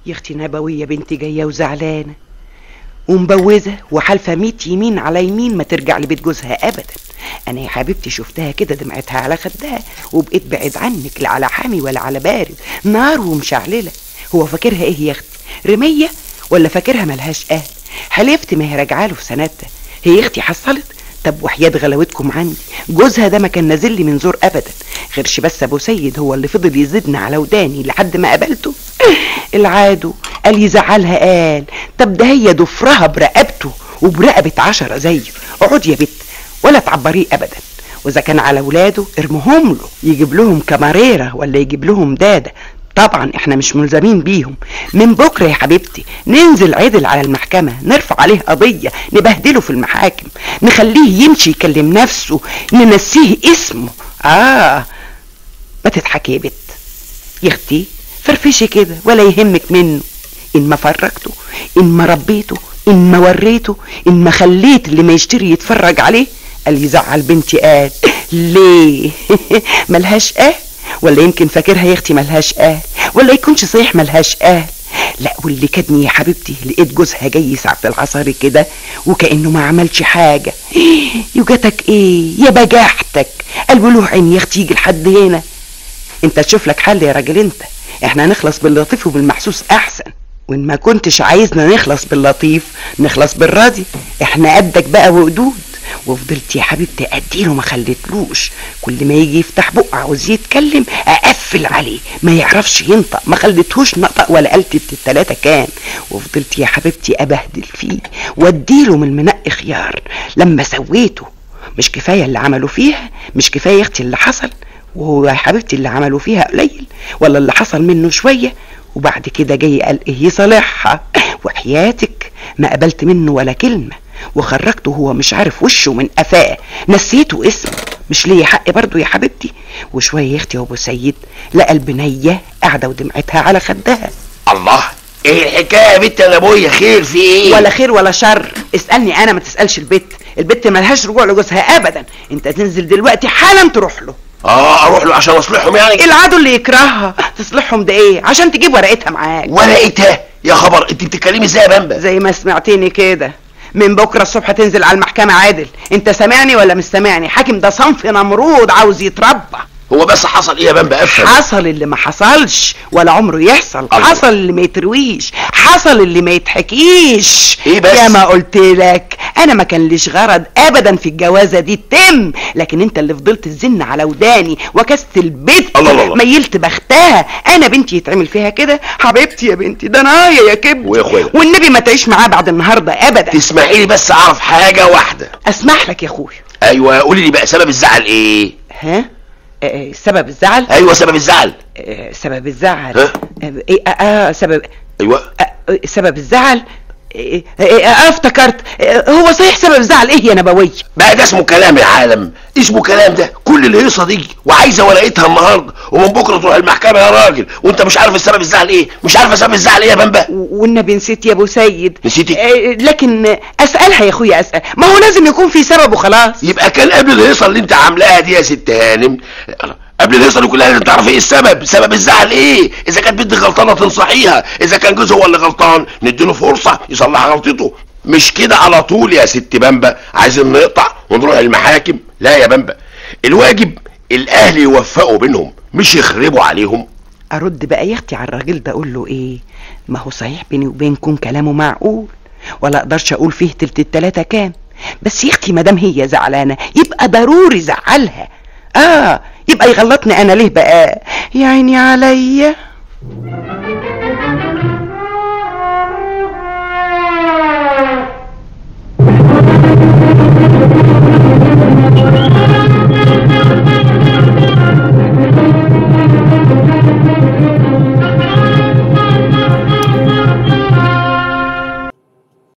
يا اختي نبوية بنتي جاية وزعلانة ومبوزة وحالفة 100 يمين على يمين ما ترجع لبيت جوزها ابدا. انا يا حبيبتي شفتها كده دمعتها على خدها وبقيت بعيد عنك، لا على حامي ولا على بارد، نار ومشعللة. هو فاكرها ايه يا اختي؟ رمية ولا فاكرها ملهاش اهل؟ حلفت ما هي راجعه له في سنتها. هي اختي حصلت؟ طب وحياة غلاوتكم عندي جوزها ده ما كان نازل لي من زور ابدا، غيرش بس ابو سيد هو اللي فضل يزيدنا على وداني لحد ما قابلته. العادو قال يزعلها، قال طب ده هي ضفرها برقبته وبرقبة 10 زيه. اقعد يا بت ولا تعبريه ابدا، واذا كان على ولاده ارمهم له يجيب لهم كماريرة ولا يجيب لهم دادة. طبعا احنا مش ملزمين بيهم. من بكره يا حبيبتي ننزل عدل على المحكمة، نرفع عليه قضية، نبهدله في المحاكم، نخليه يمشي يكلم نفسه، ننسيه اسمه. ما تضحكي يا بت يا اختي، فرفشي كده ولا يهمك منه. ان ما فرجته، ان ما ربيته، ان ما وريته، ان ما خليت اللي ما يشتري يتفرج عليه. قال يزعل بنتي، قال ليه؟ ملهاش اهل؟ ولا يمكن فاكرها يا اختي ملهاش اهل؟ ولا يكونش صحيح ملهاش اهل؟ لا، واللي كدني يا حبيبتي لقيت جوزها جاي ساعة العصاري كده وكأنه ما عملش حاجة. يوجتك ايه يا بجاحتك؟ قلبه له عين يا اختي يجي لحد هنا. انت تشوف لك حل يا راجل انت، احنا نخلص باللطيف وبالمحسوس احسن. وان ما كنتش عايزنا نخلص باللطيف نخلص بالراضي، احنا قدك بقى وقدود. وفضلت يا حبيبتي اديله ما خليتلوش، كل ما يجي يفتح بقه عاوز يتكلم اقفل عليه ما يعرفش ينطق، ما خليتهوش نطق ولا قلت التلاتة كان. وفضلت يا حبيبتي ابهدل فيه واديله من المنقي خيار. لما سويته مش كفايه اللي عملوا فيها؟ مش كفايه يا اختي اللي حصل؟ وهو يا حبيبتي اللي عملوا فيها قليل ولا اللي حصل منه شويه؟ وبعد كده جاي قال ايه يصالحها؟ وحياتك ما قبلت منه ولا كلمه، وخرجته هو مش عارف وشه من قفاه، نسيته اسمه. مش ليه حق برضو يا حبيبتي؟ وشويه يا اختي وابو سيد لقى البنيه قاعده ودمعتها على خدها. الله، ايه الحكايه يا بنت يا ابويا؟ خير في ايه؟ ولا خير ولا شر، اسالني انا ما تسالش البت ملهاش رجوع لجوزها ابدا. انت تنزل دلوقتي حالا تروح له. اروح له عشان اصلحهم يعني؟ العدو اللي يكرهها تصلحهم ده ايه؟ عشان تجيب ورقتها معاك. ورقتها؟ يا خبر، انت بتتكلمي ازاي يا بامبا؟ زي ما سمعتيني كده، من بكره الصبح تنزل على المحكمه عادل. انت سامعني ولا مش سامعني؟ حاكم ده صنف نمرود عاوز يتربى. هو بس حصل ايه يا بامبا؟ افهم. حصل اللي ما حصلش ولا عمره يحصل. حصل اللي ما يترويش، حصل اللي ما يتحكيش. ايه بس؟ يا ما قلت لك انا ما كان ليش غرض ابدا في الجوازه دي تتم، لكن انت اللي فضلت تزن على وداني وكست البيت. الله. ميلت بختها. انا بنتي يتعمل فيها كده؟ حبيبتي يا بنتي ده نايا يا كبد ويا اخويا، والنبي ما تعيش معاه بعد النهارده ابدا. تسمحي لي بس اعرف حاجه واحده؟ اسمح لك يا اخويا. ايوه، قولي لي بقى سبب الزعل ايه؟ ها؟ سبب الزعل؟ ايوه سبب الزعل. سبب الزعل سبب، ايوه سبب الزعل. افتكرت. هو صحيح سبب الزعل ايه يا نبوي؟ بقى ده اسمه كلام يا عالم؟ اسمه كلام ده؟ كل اللي هيصه دي وعايزه ورقتها النهارده ومن بكره تروح المحكمه يا راجل، وانت مش عارف السبب الزعل ايه؟ مش عارفه سبب الزعل ايه يا بامبا؟ والنبي نسيت يا ابو سيد. نسيتي؟ لكن اسالها يا اخويا، اسال، ما هو لازم يكون في سبب وخلاص. يبقى كان قبل الهيصه اللي انت عاملاها دي يا ست هانم، قبل الهيصه دي كلها لازم تعرف ايه السبب، سبب الزعل ايه؟ اذا كانت بنتك غلطانه تنصحيها، اذا كان جوزها هو اللي غلطان نديله فرصه يصلح غلطته. مش كده على طول يا ست بامبا عايزين نقطع ونروح المحاكم. لا يا بامبا، الواجب الاهل يوفقوا بينهم مش يخربوا عليهم. ارد بقى يا اختي على الراجل ده اقول له ايه؟ ما هو صحيح بيني وبينكم كلامه معقول ولا اقدرش اقول فيه تلت التلاتة كام، بس يا اختي مادام هي زعلانه يبقى ضروري زعلها. يبقى يغلطني انا ليه بقى؟ يا عيني عليا.